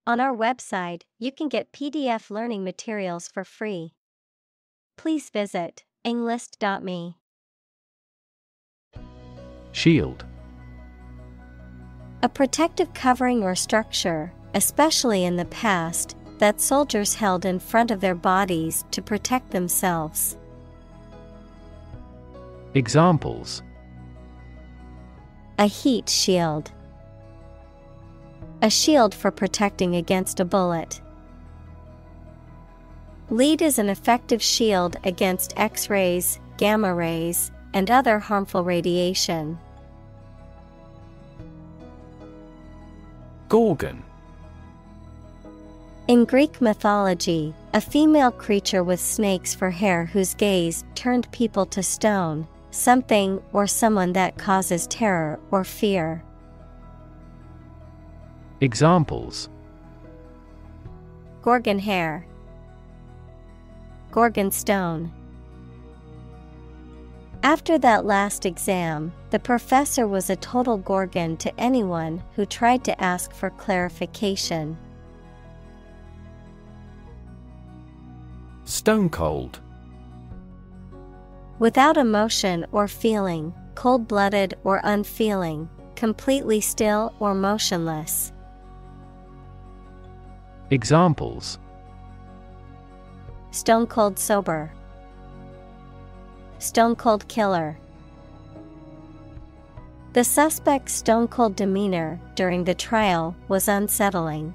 On our website, you can get PDF learning materials for free. Please visit englist.me. Shield. A protective covering or structure, especially in the past, that soldiers held in front of their bodies to protect themselves. Examples: A heat shield. A shield for protecting against a bullet. Lead is an effective shield against X-rays, gamma rays, and other harmful radiation. Gorgon. In Greek mythology, a female creature with snakes for hair whose gaze turned people to stone, something or someone that causes terror or fear. Examples: Gorgon hair. Gorgon stone. After that last exam, the professor was a total gorgon to anyone who tried to ask for clarification. Stone cold. Without emotion or feeling, cold-blooded or unfeeling, completely still or motionless. Examples: Stone cold sober. Stone cold killer. The suspect's stone cold demeanor during the trial was unsettling.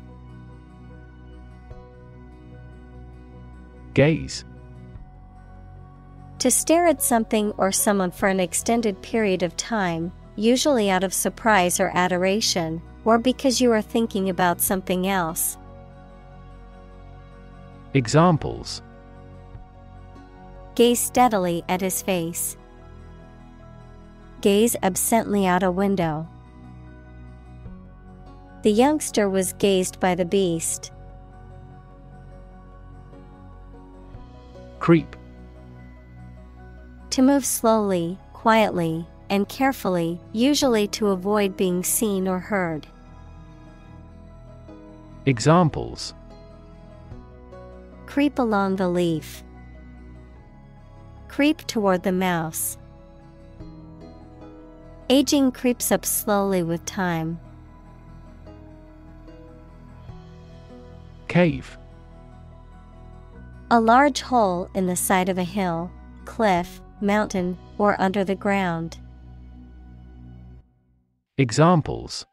Gaze. To stare at something or someone for an extended period of time, usually out of surprise or adoration, or because you are thinking about something else. Examples: Gaze steadily at his face. Gaze absently out a window. The youngster was gazed by the beast. Creep. To move slowly, quietly, and carefully, usually to avoid being seen or heard. Examples: Creep along the leaf. Creep toward the mouse. Aging creeps up slowly with time. Cave. A large hole in the side of a hill, cliff, mountain, or under the ground. Examples: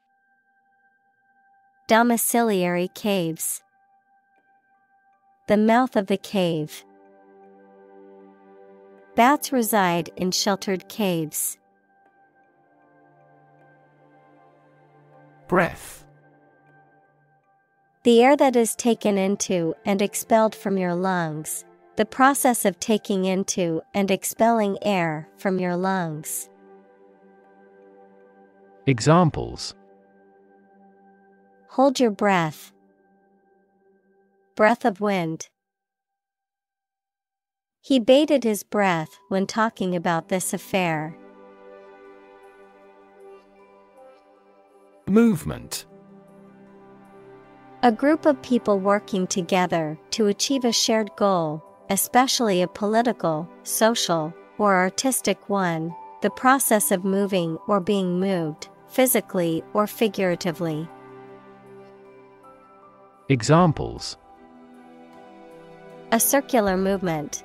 Domiciliary caves. The mouth of the cave. Bats reside in sheltered caves. Breath. The air that is taken into and expelled from your lungs. The process of taking into and expelling air from your lungs. Examples: Hold your breath. Breath of wind. He bated his breath when talking about this affair. Movement. A group of people working together to achieve a shared goal, especially a political, social, or artistic one, the process of moving or being moved, physically or figuratively. Examples: A circular movement.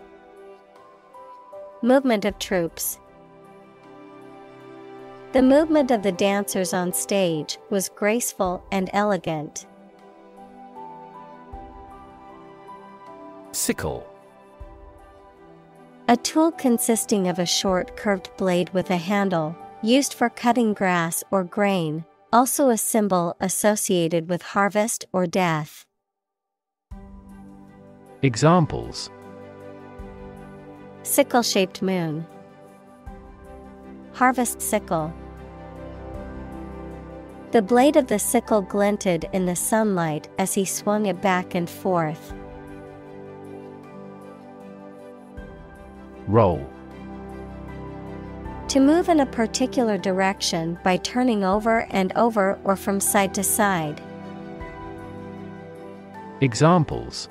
Movement of troops. The movement of the dancers on stage was graceful and elegant. Sickle. A tool consisting of a short curved blade with a handle, used for cutting grass or grain, also a symbol associated with harvest or death. Examples: Sickle-shaped moon. Harvest sickle. The blade of the sickle glinted in the sunlight as he swung it back and forth. Roll. To move in a particular direction by turning over and over or from side to side. Examples: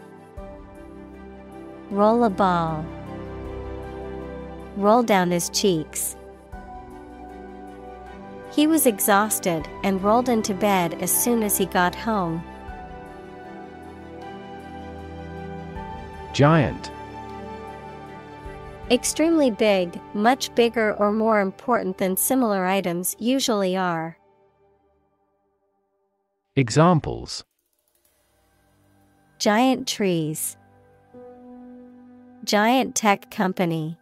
roll a ball, roll down his cheeks. He was exhausted and rolled into bed as soon as he got home. Giant. Extremely big, much bigger or more important than similar items usually are. Examples: giant trees, giant tech company.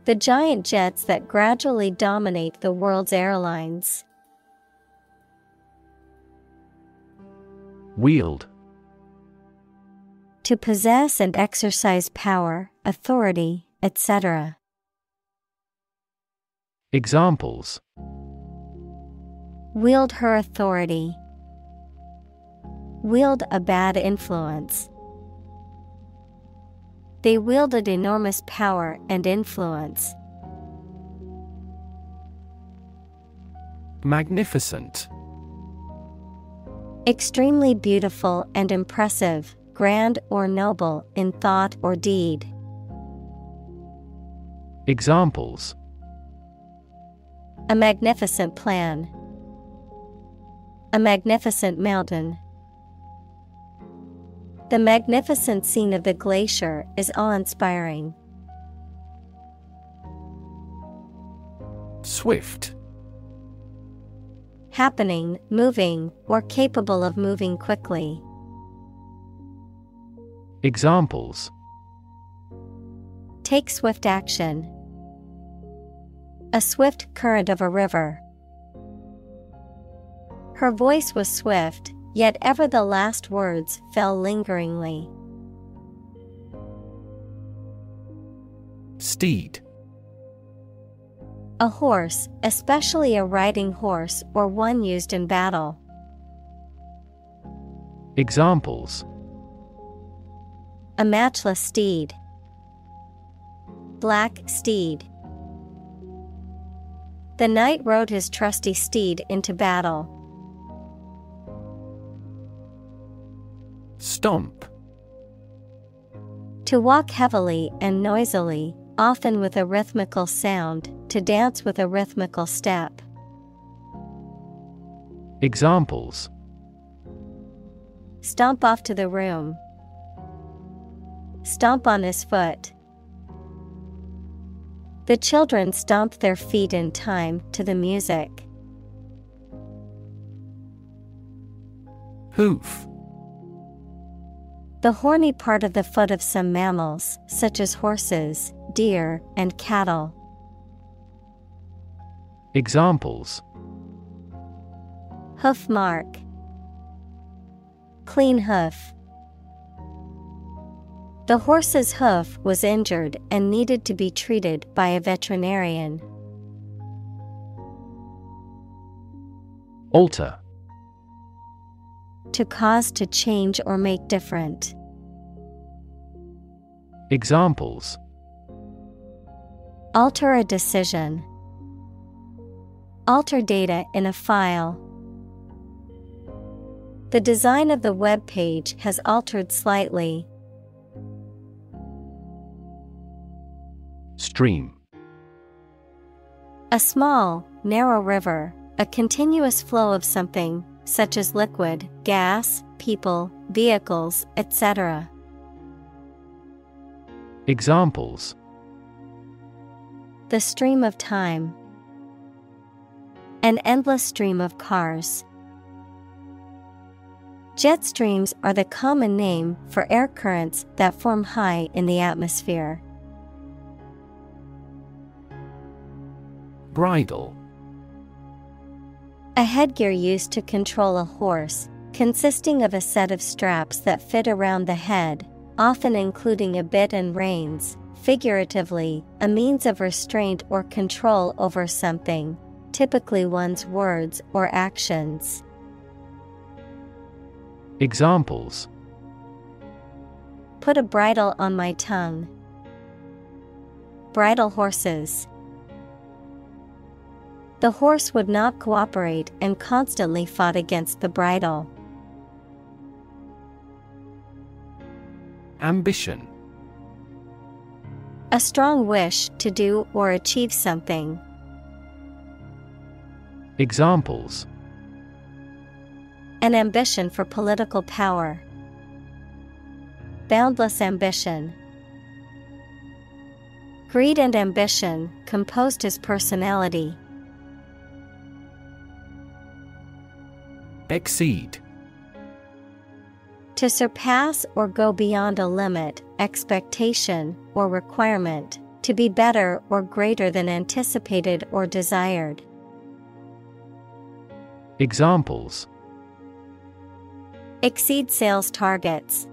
The giant jets that gradually dominate the world's airlines. Wield. To possess and exercise power, authority, etc. Examples: wield her authority, wield a bad influence. They wielded enormous power and influence. Magnificent. Extremely beautiful and impressive, grand or noble in thought or deed. Examples: a magnificent plan, a magnificent mountain. The magnificent scene of the glacier is awe-inspiring. Swift. Happening, moving, or capable of moving quickly. Examples: take swift action. A swift current of a river. Her voice was swift, yet ever the last words fell lingeringly. Steed. A horse, especially a riding horse or one used in battle. Examples: a matchless steed, black steed. The knight rode his trusty steed into battle. Stomp. To walk heavily and noisily, often with a rhythmical sound, to dance with a rhythmical step. Examples: stomp off to the room, stomp on his foot. The children stomped their feet in time to the music. Hoof. The horny part of the foot of some mammals, such as horses, deer, and cattle. Examples: hoof mark, clean hoof. The horse's hoof was injured and needed to be treated by a veterinarian. Alter. To cause to change or make different. Examples: alter a decision, alter data in a file. The design of the web page has altered slightly. Stream. A small, narrow river, a continuous flow of something, such as liquid, gas, people, vehicles, etc. Examples: the stream of time, an endless stream of cars. Jet streams are the common name for air currents that form high in the atmosphere. Bridle. A headgear used to control a horse, consisting of a set of straps that fit around the head, often including a bit and reins, figuratively, a means of restraint or control over something, typically one's words or actions. Examples: put a bridle on my tongue. Bridle horses. The horse would not cooperate and constantly fought against the bridle. Ambition. A strong wish to do or achieve something. Examples: An ambition for political power. Boundless ambition. Greed and ambition composed his personality. Exceed. To surpass or go beyond a limit, expectation, or requirement, to be better or greater than anticipated or desired. Examples: Exceed sales targets.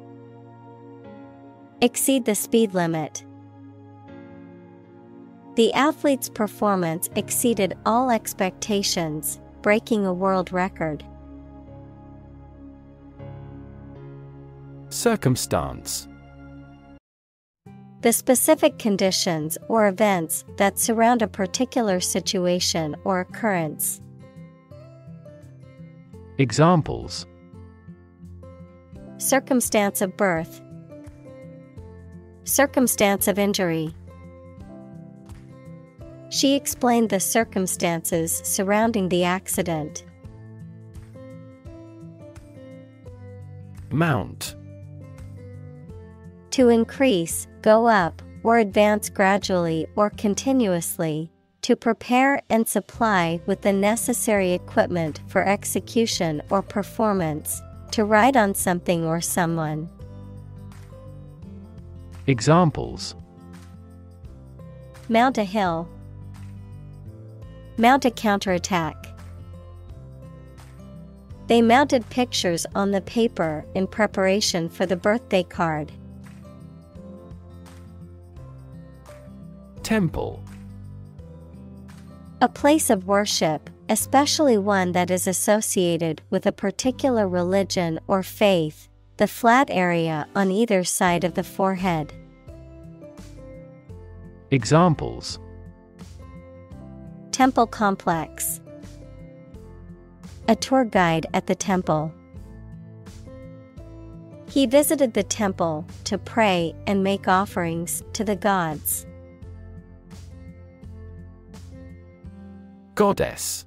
Exceed the speed limit. The athlete's performance exceeded all expectations, breaking a world record. Circumstance. The specific conditions or events that surround a particular situation or occurrence. Examples: Circumstance of birth. Circumstance of injury. She explained the circumstances surrounding the accident. Mount. To increase, go up, or advance gradually or continuously, to prepare and supply with the necessary equipment for execution or performance, to ride on something or someone. Examples: Mount a hill. Mount a counterattack. They mounted pictures on the paper in preparation for the birthday card. Temple. A place of worship, especially one that is associated with a particular religion or faith, the flat area on either side of the forehead. Examples: Temple complex. A tour guide at the temple. He visited the temple to pray and make offerings to the gods. Goddess.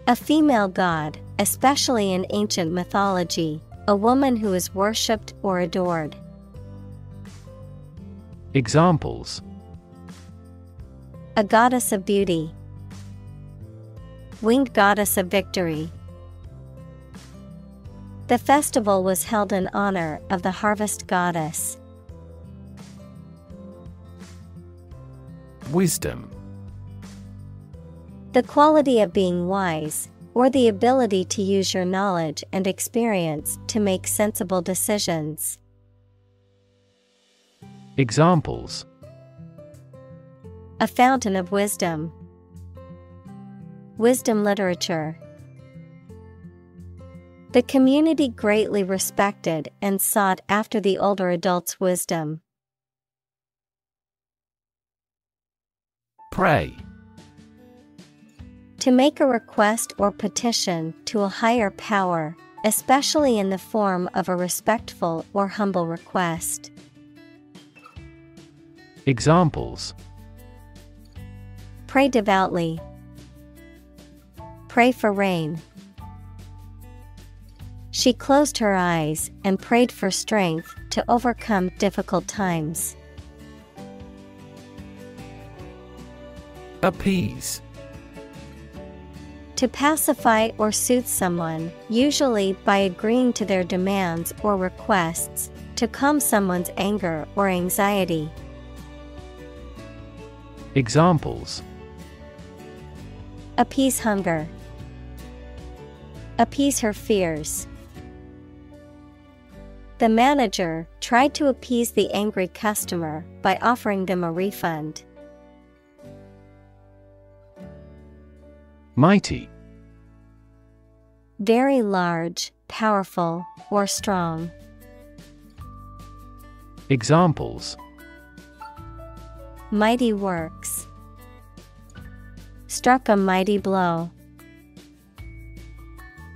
A female god, especially in ancient mythology, a woman who is worshipped or adored. Examples: A goddess of beauty. Winged goddess of victory. The festival was held in honor of the harvest goddess. Wisdom. The quality of being wise, or the ability to use your knowledge and experience to make sensible decisions. Examples: A fountain of wisdom. Wisdom literature. The community greatly respected and sought after the older adult's wisdom. Pray. To make a request or petition to a higher power, especially in the form of a respectful or humble request. Examples: Pray devoutly. Pray for rain. She closed her eyes and prayed for strength to overcome difficult times. Appease. To pacify or soothe someone, usually by agreeing to their demands or requests, to calm someone's anger or anxiety. Examples: Appease hunger. Appease her fears. The manager tried to appease the angry customer by offering them a refund. Mighty. Very large, powerful, or strong. Examples: Mighty works. Struck a mighty blow.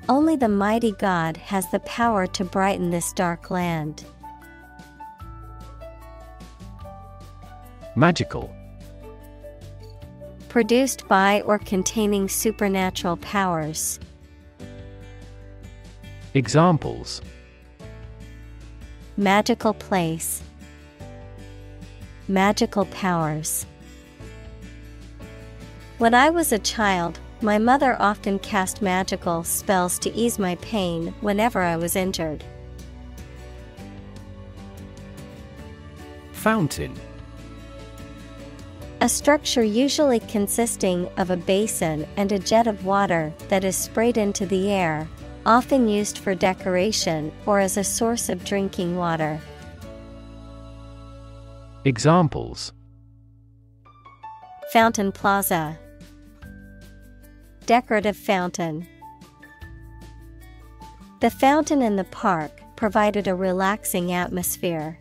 Only the mighty God has the power to brighten this dark land. Magical. Produced by or containing supernatural powers. Examples: Magical place. Magical powers. When I was a child, my mother often cast magical spells to ease my pain whenever I was injured. Fountain. A structure usually consisting of a basin and a jet of water that is sprayed into the air, often used for decoration or as a source of drinking water. Examples: Fountain plaza. Decorative fountain. The fountain in the park provided a relaxing atmosphere.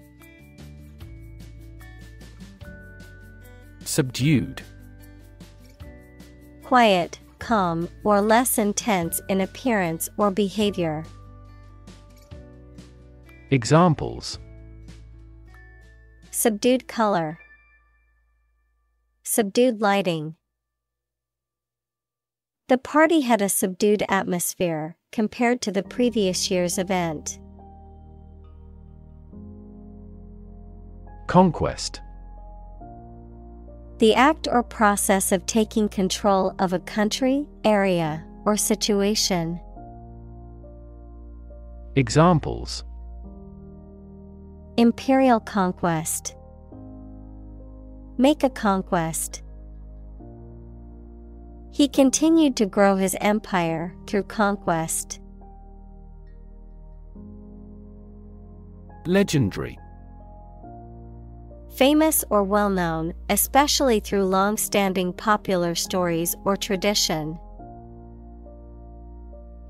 Subdued. Quiet, calm, or less intense in appearance or behavior. Examples: Subdued color. Subdued lighting. The party had a subdued atmosphere compared to the previous year's event. Conquest. The act or process of taking control of a country, area, or situation. Examples: Imperial conquest. Make a conquest. He continued to grow his empire through conquest. Legendary. Famous or well-known, especially through long-standing popular stories or tradition.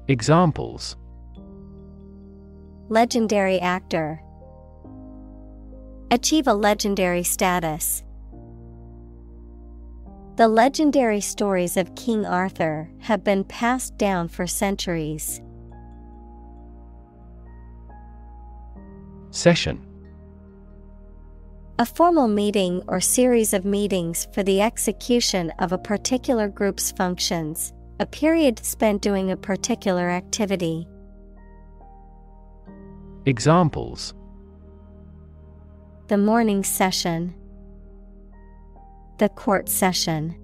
Examples: Legendary actor. Achieve a legendary status. The legendary stories of King Arthur have been passed down for centuries. Session. A formal meeting or series of meetings for the execution of a particular group's functions, a period spent doing a particular activity. Examples: The morning session. The court session.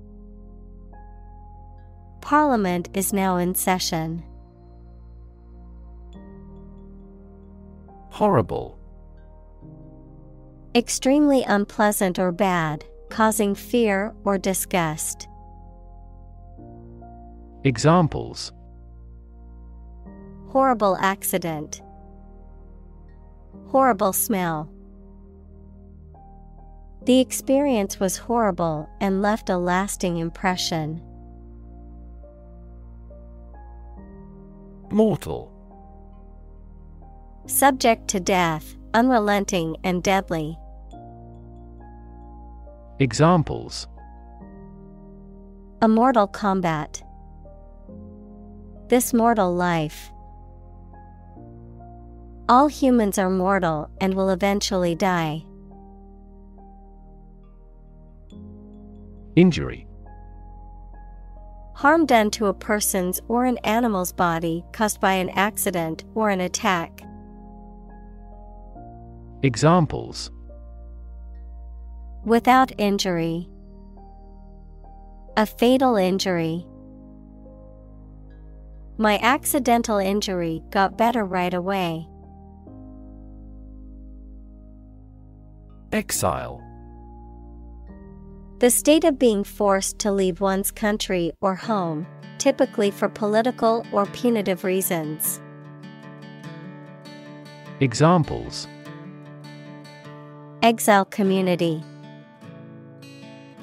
Parliament is now in session. Horrible. Extremely unpleasant or bad, causing fear or disgust. Examples: Horrible accident. Horrible smell. The experience was horrible and left a lasting impression. Mortal. Subject to death, unrelenting and deadly. Examples: A mortal combat. This mortal life. All humans are mortal and will eventually die. Injury. Harm done to a person's or an animal's body caused by an accident or an attack. Examples: Without injury. A fatal injury. My accidental injury got better right away. Exile. The state of being forced to leave one's country or home, typically for political or punitive reasons. Examples: Exile community.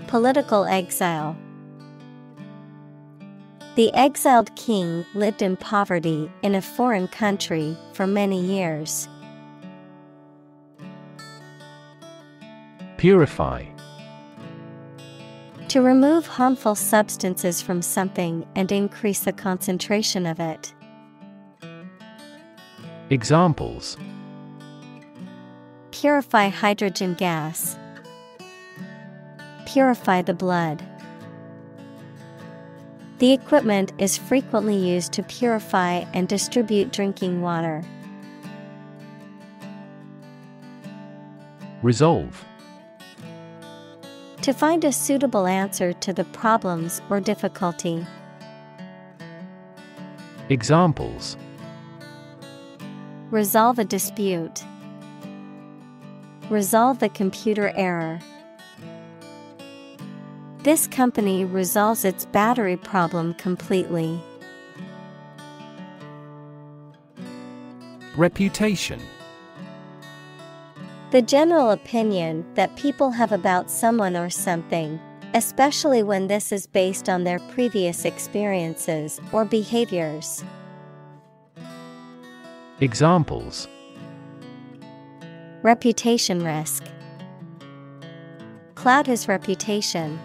Political exile. The exiled king lived in poverty in a foreign country for many years. Purify. To remove harmful substances from something and increase the concentration of it. Examples: Purify hydrogen gas. purify the blood. The equipment is frequently used to purify and distribute drinking water. Resolve. To find a suitable answer to the problems or difficulty. Examples: resolve a dispute. Resolve the computer error. This company resolves its battery problem completely. Reputation. The general opinion that people have about someone or something, especially when this is based on their previous experiences or behaviors. Examples: reputation risk. Cloud his reputation.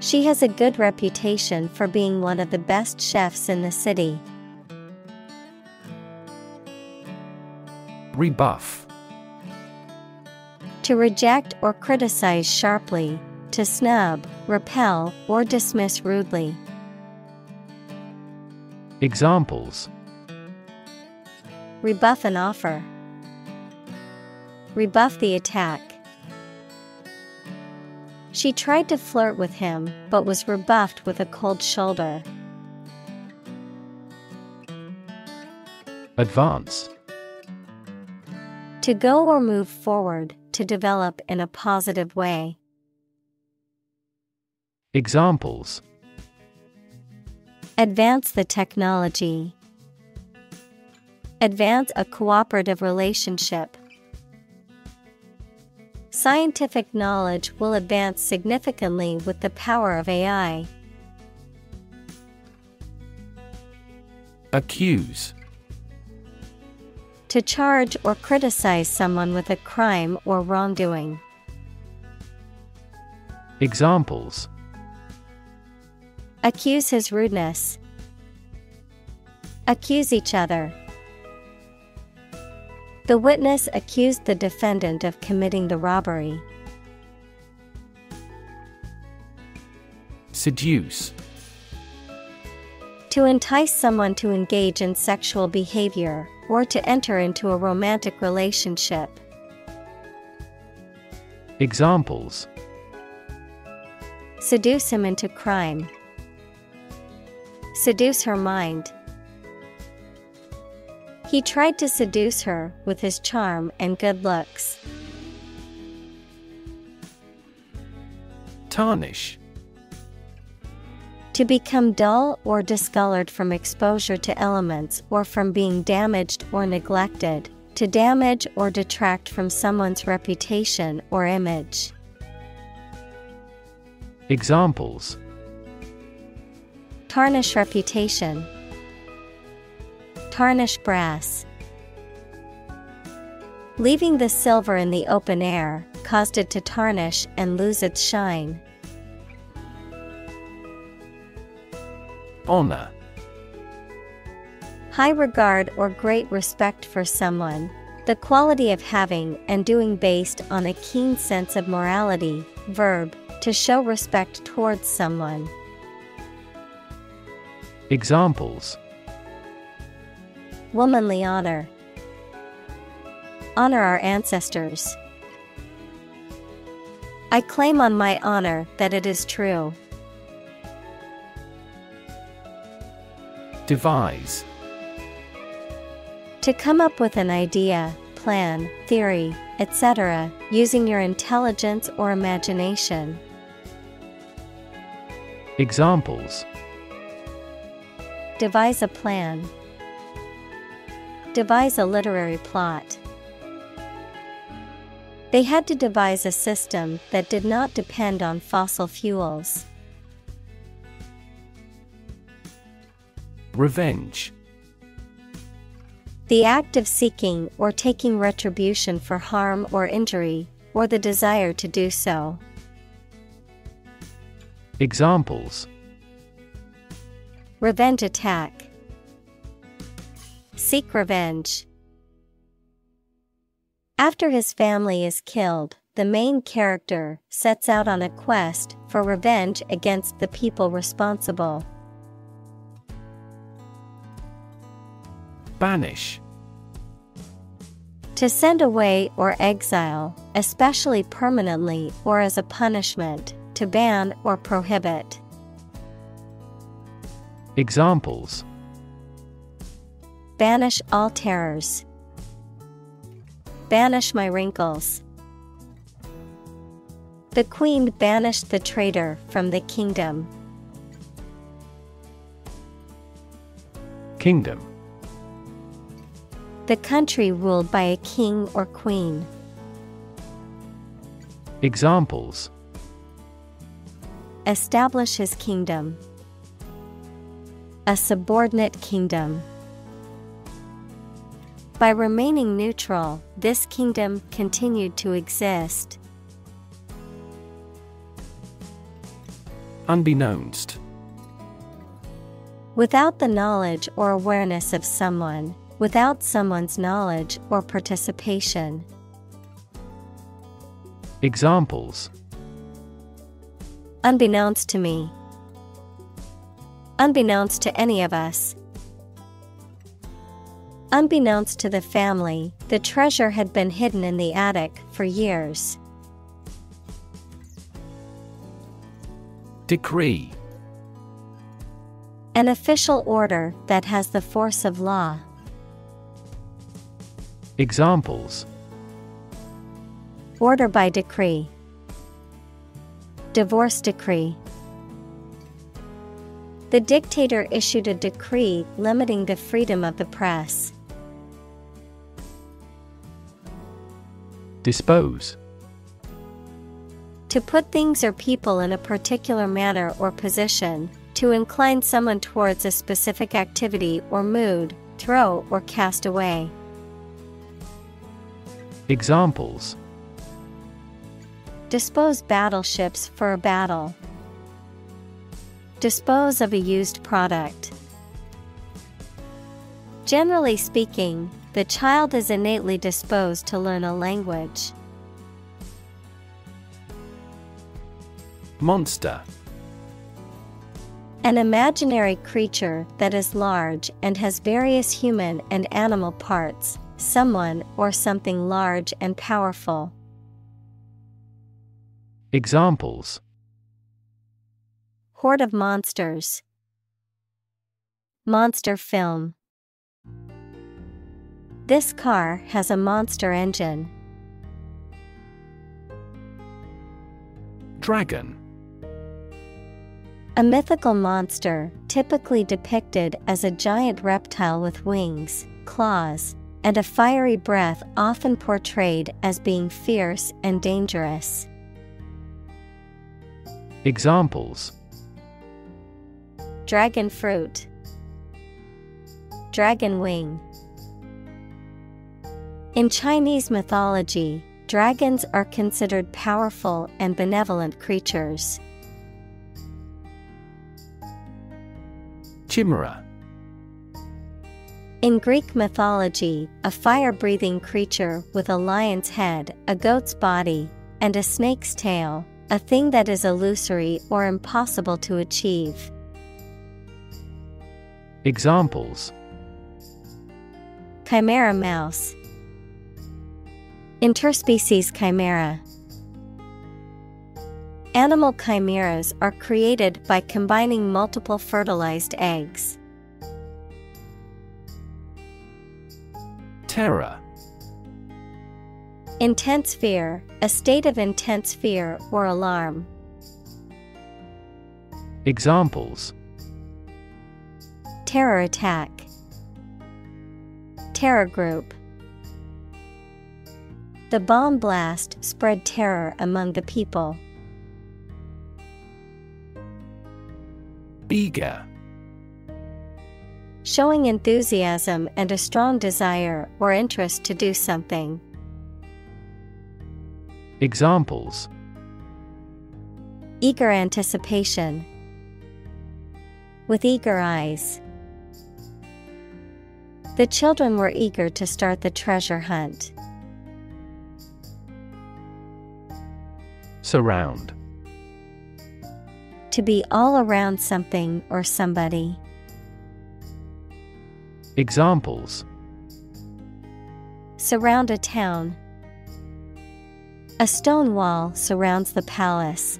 She has a good reputation for being one of the best chefs in the city. Rebuff. To reject or criticize sharply, to snub, repel, or dismiss rudely. Examples: rebuff an offer. Rebuff the attack. She tried to flirt with him, but was rebuffed with a cold shoulder. Advance. To go or move forward, to develop in a positive way. Examples: advance the technology. Advance a cooperative relationship. Scientific knowledge will advance significantly with the power of AI. Accuse. To charge or criticize someone with a crime or wrongdoing. Examples: accuse his rudeness. Accuse each other. The witness accused the defendant of committing the robbery. Seduce. To entice someone to engage in sexual behavior, or to enter into a romantic relationship. Examples: seduce him into crime. Seduce her mind. He tried to seduce her with his charm and good looks. Tarnish. To become dull or discolored from exposure to elements or from being damaged or neglected, to damage or detract from someone's reputation or image. Examples: tarnish reputation. Tarnish brass. Leaving the silver in the open air caused it to tarnish and lose its shine. Honor. High regard or great respect for someone, the quality of having and doing based on a keen sense of morality. Verb, to show respect towards someone. Examples: womanly honor. Honor our ancestors. I claim on my honor that it is true. Devise. To come up with an idea, plan, theory, etc., using your intelligence or imagination. Examples: devise a plan. Devise a literary plot. They had to devise a system that did not depend on fossil fuels. Revenge. The act of seeking or taking retribution for harm or injury, or the desire to do so. Examples: revenge attack. Seek revenge. After his family is killed, the main character sets out on a quest for revenge against the people responsible. Banish. To send away or exile, especially permanently or as a punishment, to ban or prohibit. Examples: Banish all terrors. Banish my wrinkles. The queen banished the traitor from the kingdom. Kingdom. The country ruled by a king or queen. Examples: Establish his kingdom. A subordinate kingdom. By remaining neutral, this kingdom continued to exist. Unbeknownst. Without the knowledge or awareness of someone, without someone's knowledge or participation. Examples: Unbeknownst to me. Unbeknownst to any of us. Unbeknownst to the family, the treasure had been hidden in the attic for years. Decree. An official order that has the force of law. Examples: Order by decree. Divorce decree. The dictator issued a decree limiting the freedom of the press. Dispose. To put things or people in a particular manner or position, to incline someone towards a specific activity or mood, throw or cast away. Examples: Dispose battleships for a battle. Dispose of a used product. Generally speaking, the child is innately disposed to learn a language. Monster. An imaginary creature that is large and has various human and animal parts, someone or something large and powerful. Examples: Horde of monsters. Monster film. This car has a monster engine. Dragon. A mythical monster, typically depicted as a giant reptile with wings, claws, and a fiery breath, often portrayed as being fierce and dangerous. Examples: Dragon fruit. Dragon wing. In Chinese mythology, dragons are considered powerful and benevolent creatures. Chimera. In Greek mythology, a fire-breathing creature with a lion's head, a goat's body, and a snake's tail, a thing that is illusory or impossible to achieve. Examples: Chimera mouse. Interspecies chimera. Animal chimeras are created by combining multiple fertilized eggs. Terror. Intense fear, a state of intense fear or alarm. Examples: Terror attack. Terror group. The bomb blast spread terror among the people. Eager. Showing enthusiasm and a strong desire or interest to do something. Examples: Eager anticipation. With eager eyes. The children were eager to start the treasure hunt. Surround. To be all around something or somebody. Examples: Surround a town. A stone wall surrounds the palace.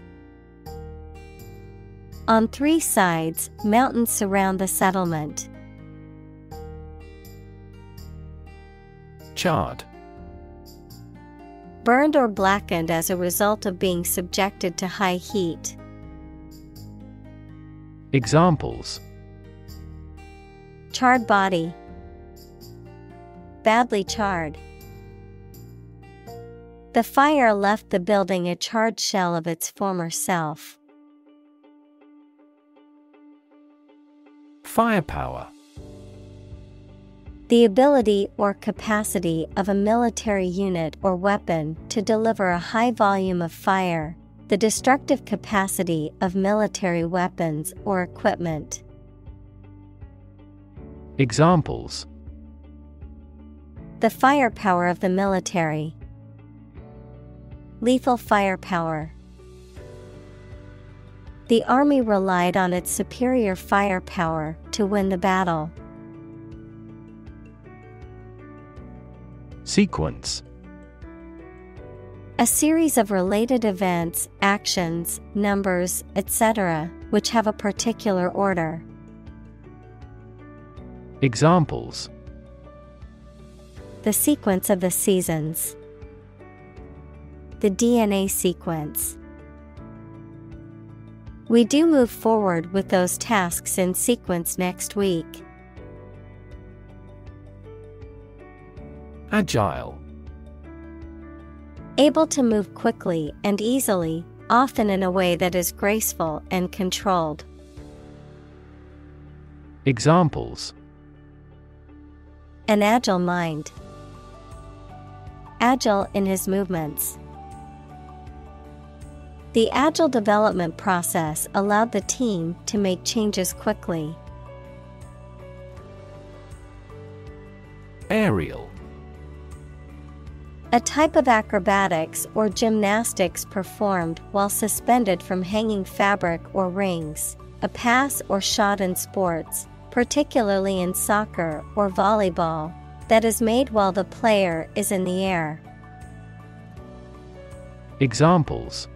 On 3 sides, mountains surround the settlement. Charred. Burned or blackened as a result of being subjected to high heat. Examples: Charred body. Badly charred. The fire left the building a charred shell of its former self. Firepower. The ability or capacity of a military unit or weapon to deliver a high volume of fire, the destructive capacity of military weapons or equipment. Examples: The firepower of the military. Lethal firepower. The army relied on its superior firepower to win the battle. Sequence. A series of related events, actions, numbers, etc., which have a particular order. Examples: The sequence of the seasons. The DNA sequence. We do move forward with those tasks in sequence next week. Agile. Able to move quickly and easily, often in a way that is graceful and controlled. Examples: An agile mind. Agile in his movements. The agile development process allowed the team to make changes quickly. Aerial. A type of acrobatics or gymnastics performed while suspended from hanging fabric or rings, a pass or shot in sports, particularly in soccer or volleyball, that is made while the player is in the air. Examples: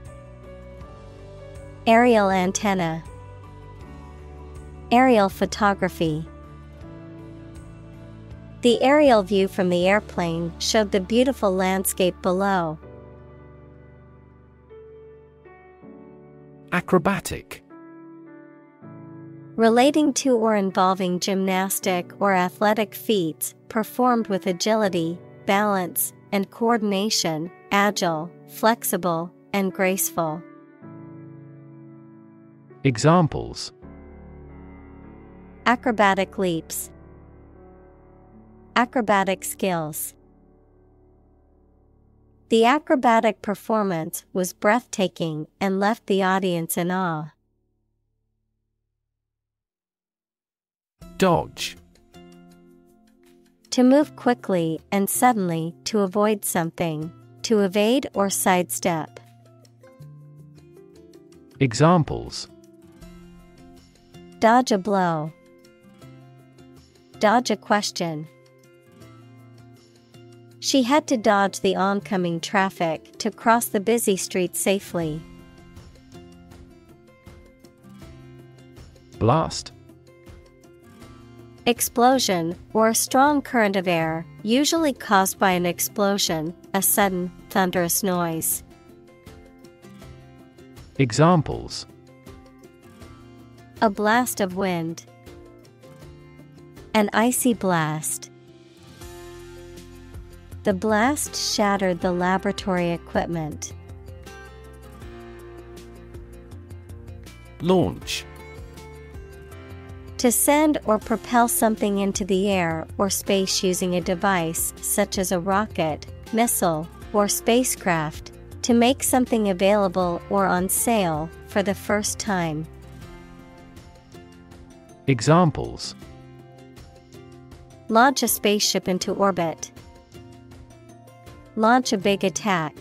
Aerial antenna. Aerial photography. The aerial view from the airplane showed the beautiful landscape below. Acrobatic. Relating to or involving gymnastic or athletic feats performed with agility, balance, and coordination, agile, flexible, and graceful. Examples: Acrobatic leaps. Acrobatic skills. The acrobatic performance was breathtaking and left the audience in awe. Dodge. To move quickly and suddenly to avoid something, to evade or sidestep. Examples: Dodge a blow. Dodge a question. She had to dodge the oncoming traffic to cross the busy street safely. Blast. Explosion, or a strong current of air, usually caused by an explosion, a sudden, thunderous noise. Examples: A blast of wind. An icy blast. The blast shattered the laboratory equipment. Launch. To send or propel something into the air or space using a device such as a rocket, missile, or spacecraft, to make something available or on sale for the first time. Examples: Launch a spaceship into orbit. Launch a big attack.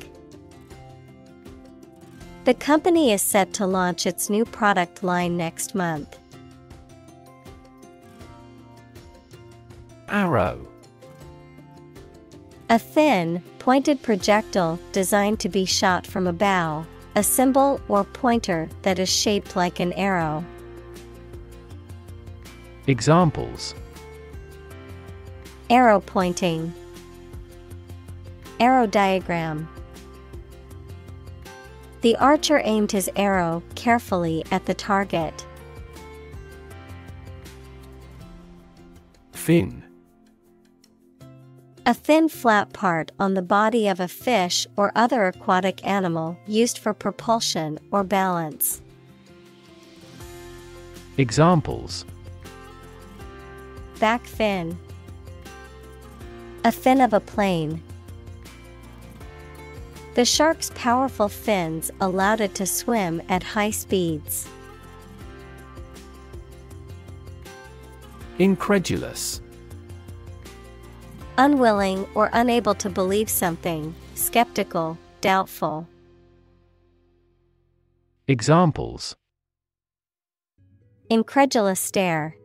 The company is set to launch its new product line next month. Arrow. A thin, pointed projectile designed to be shot from a bow, a symbol or pointer that is shaped like an arrow. Examples: Arrow pointing, arrow diagram. The archer aimed his arrow carefully at the target. Fin. A thin flat part on the body of a fish or other aquatic animal used for propulsion or balance. Examples: Back fin, a fin of a plane. The shark's powerful fins allowed it to swim at high speeds. Incredulous. Unwilling or unable to believe something, skeptical, doubtful. Examples: Incredulous stare,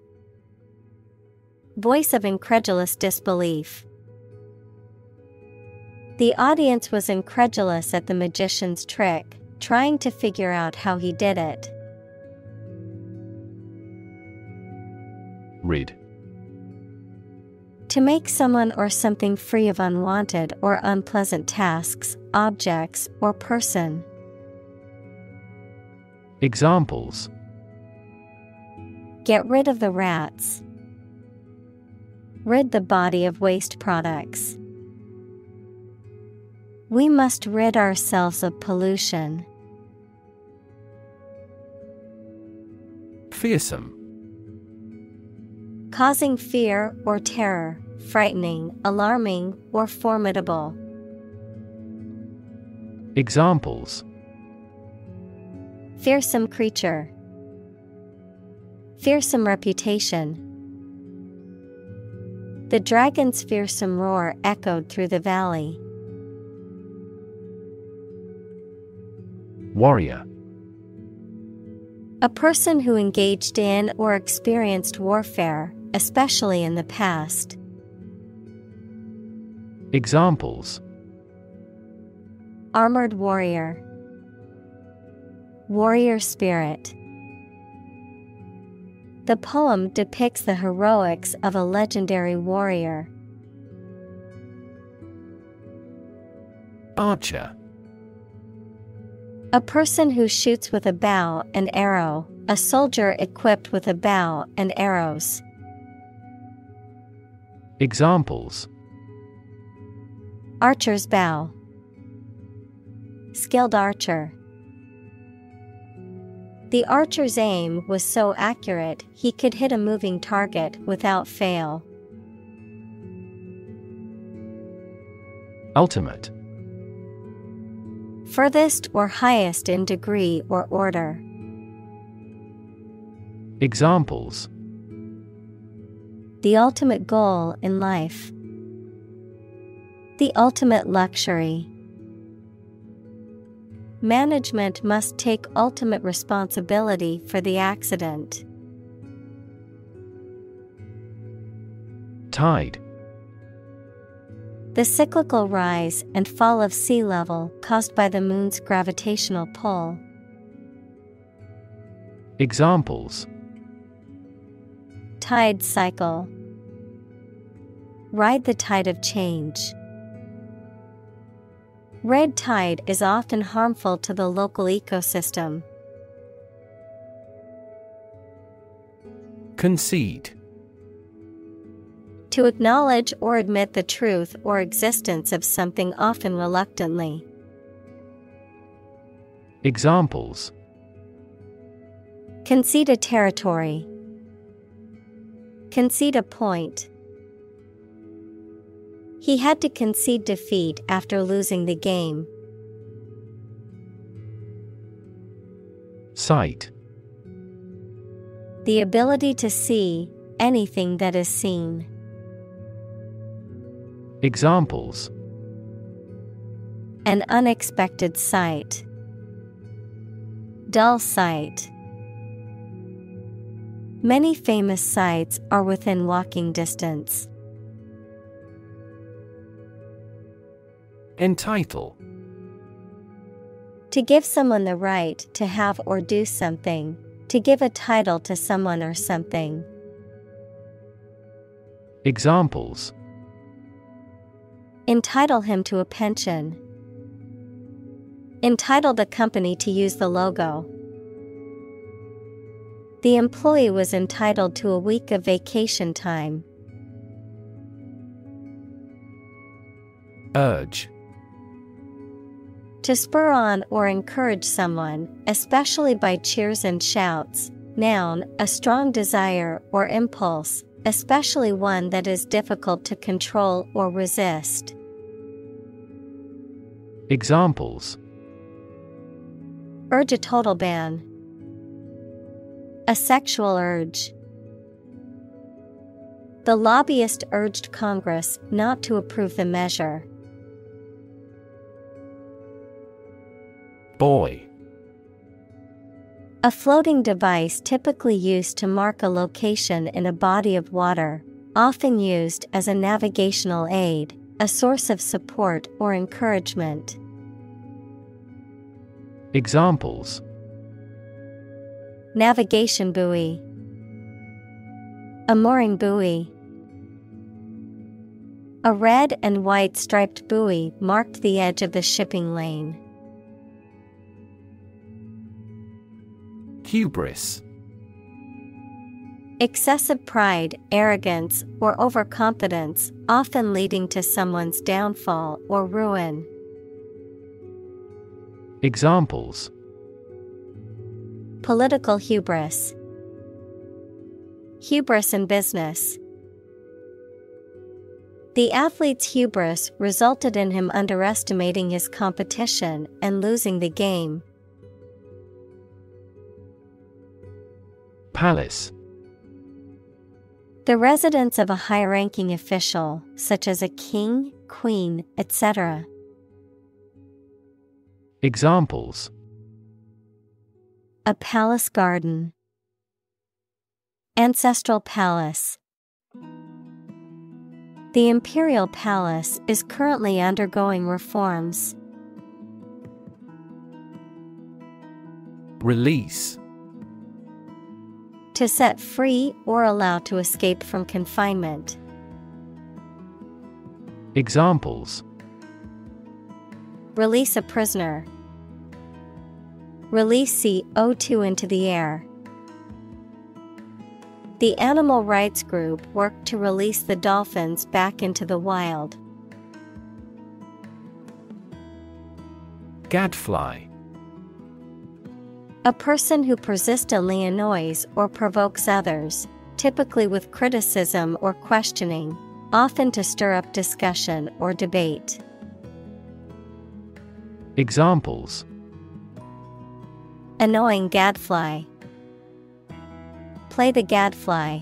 voice of incredulous disbelief. The audience was incredulous at the magician's trick, trying to figure out how he did it. Rid. To make someone or something free of unwanted or unpleasant tasks, objects, or person. Examples: Get rid of the rats. Rid the body of waste products. We must rid ourselves of pollution. Fearsome. Causing fear or terror, frightening, alarming, or formidable. Examples: Fearsome creature. Fearsome reputation. The dragon's fearsome roar echoed through the valley. Warrior. A person who engaged in or experienced warfare, especially in the past. Examples: Armored warrior. Warrior spirit. The poem depicts the heroics of a legendary warrior. Archer. A person who shoots with a bow and arrow, a soldier equipped with a bow and arrows. Examples: Archer's bow. Skilled archer. The archer's aim was so accurate he could hit a moving target without fail. Ultimate. Furthest or highest in degree or order. Examples: The ultimate goal in life. The ultimate luxury. Management must take ultimate responsibility for the accident. Tide. The cyclical rise and fall of sea level caused by the moon's gravitational pull. Examples: Tide cycle. Ride the tide of change. Red tide is often harmful to the local ecosystem. Concede. To acknowledge or admit the truth or existence of something, often reluctantly. Examples: Concede a territory. Concede a point. He had to concede defeat after losing the game. Sight. The ability to see anything that is seen. Examples: An unexpected sight. dull sight. Many famous sites are within walking distance. Entitle. To give someone the right to have or do something. To give a title to someone or something. Examples. Entitle him to a pension. Entitle the company to use the logo. The employee was entitled to a week of vacation time. Urge. To spur on or encourage someone, especially by cheers and shouts. Noun, a strong desire or impulse, especially one that is difficult to control or resist. Examples. Urge a total ban. A sexual urge. The lobbyist urged Congress not to approve the measure. Buoy. A floating device typically used to mark a location in a body of water, often used as a navigational aid, a source of support or encouragement. Examples. Navigation buoy. A mooring buoy. A red and white striped buoy marked the edge of the shipping lane. Hubris. Excessive pride, arrogance, or overconfidence, often leading to someone's downfall or ruin. Examples. Political hubris. Hubris in business. The athlete's hubris resulted in him underestimating his competition and losing the game. Palace. The residence of a high-ranking official, such as a king, queen, etc. Examples. A palace garden. Ancestral palace. The imperial palace is currently undergoing reforms. Release. To set free or allow to escape from confinement. Examples. Release a prisoner. Release CO2 into the air. The animal rights group worked to release the dolphins back into the wild. Gadfly. A person who persistently annoys or provokes others, typically with criticism or questioning, often to stir up discussion or debate. Examples. Annoying gadfly. Play the gadfly.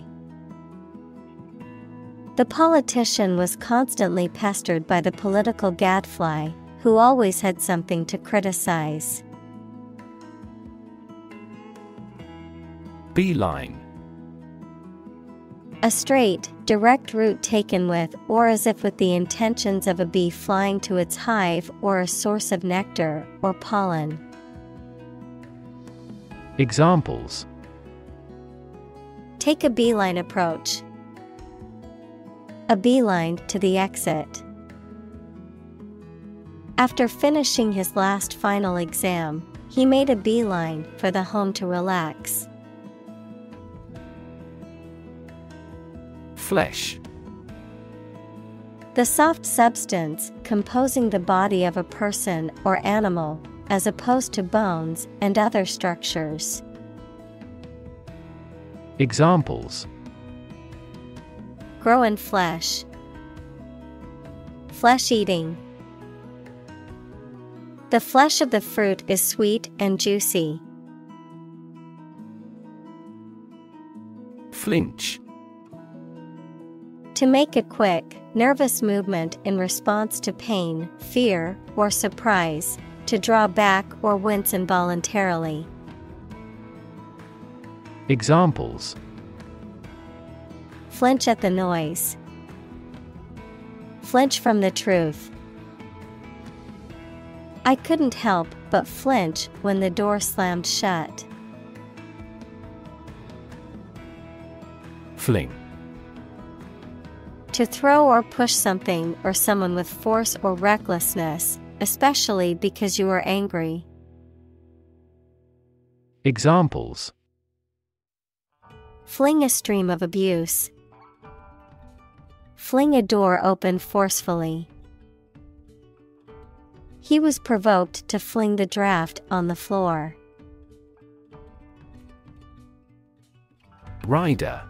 The politician was constantly pestered by the political gadfly, who always had something to criticize. Beeline. A straight, direct route taken with or as if with the intentions of a bee flying to its hive or a source of nectar or pollen. Examples. Take a beeline approach. A beeline to the exit. After finishing his last final exam, he made a beeline for the home to relax. Flesh. The soft substance composing the body of a person or animal, as opposed to bones and other structures. Examples. Grow in flesh. Flesh eating. The flesh of the fruit is sweet and juicy. Flinch. To make a quick, nervous movement in response to pain, fear, or surprise, to draw back or wince involuntarily. Examples: flinch at the noise, flinch from the truth. I couldn't help but flinch when the door slammed shut. Fling. To throw or push something or someone with force or recklessness, especially because you are angry. Examples: fling a stream of abuse, fling a door open forcefully. He was provoked to fling the draft on the floor. Rider.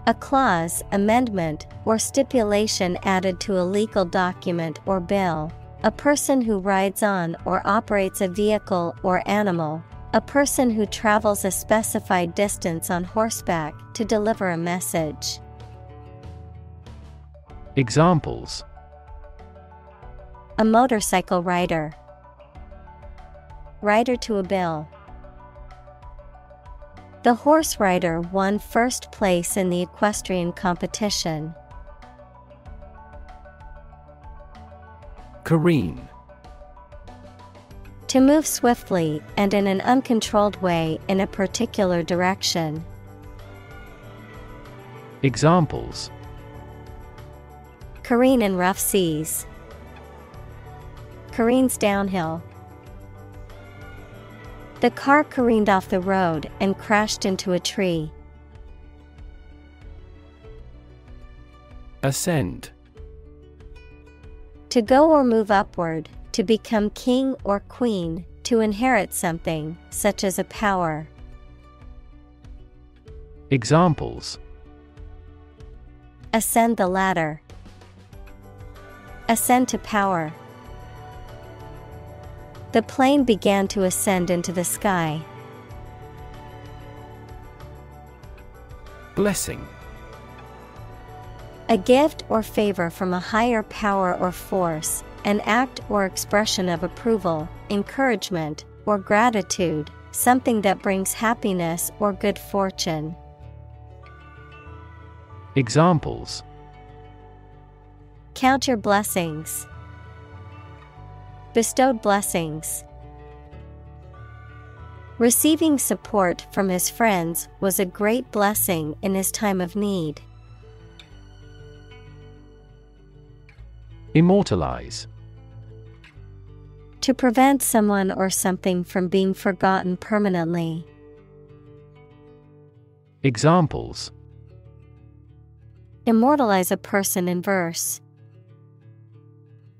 A clause, amendment, or stipulation added to a legal document or bill. A person who rides on or operates a vehicle or animal. A person who travels a specified distance on horseback to deliver a message. Examples: a motorcycle rider, rider to a bill. The horse rider won first place in the equestrian competition. Careen. To move swiftly and in an uncontrolled way in a particular direction. Examples: careen in rough seas, careens downhill. The car careened off the road and crashed into a tree. Ascend. To go or move upward, to become king or queen, to inherit something, such as a power. Examples: ascend the ladder, ascend to power. The plane began to ascend into the sky. Blessing. A gift or favor from a higher power or force, an act or expression of approval, encouragement, or gratitude, something that brings happiness or good fortune. Examples: count your blessings, bestowed blessings. Receiving support from his friends was a great blessing in his time of need. Immortalize. To prevent someone or something from being forgotten permanently. Examples: immortalize a person in verse,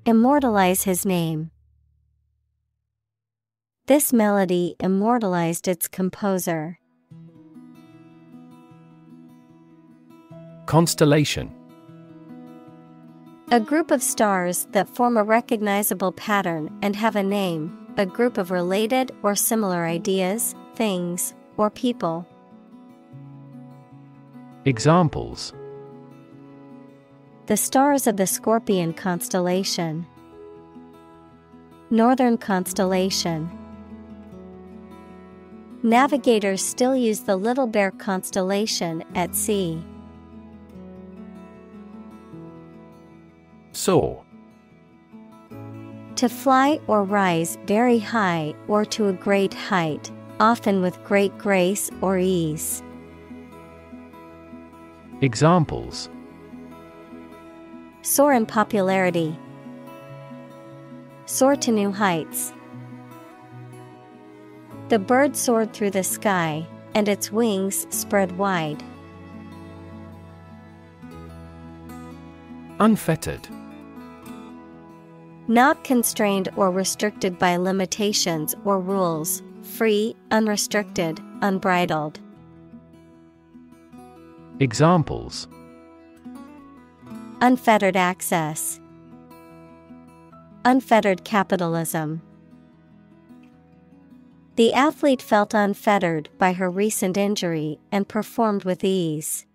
immortalize his name. This melody immortalized its composer. Constellation. A group of stars that form a recognizable pattern and have a name, a group of related or similar ideas, things, or people. Examples: the stars of the Scorpion constellation, Northern constellation. Navigators still use the Little Bear constellation at sea. Soar. To fly or rise very high or to a great height, often with great grace or ease. Examples: soar in popularity, soar to new heights. The bird soared through the sky, and its wings spread wide. Unfettered. Not constrained or restricted by limitations or rules, free, unrestricted, unbridled. Examples: unfettered access, unfettered capitalism. The athlete felt unfettered by her recent injury and performed with ease.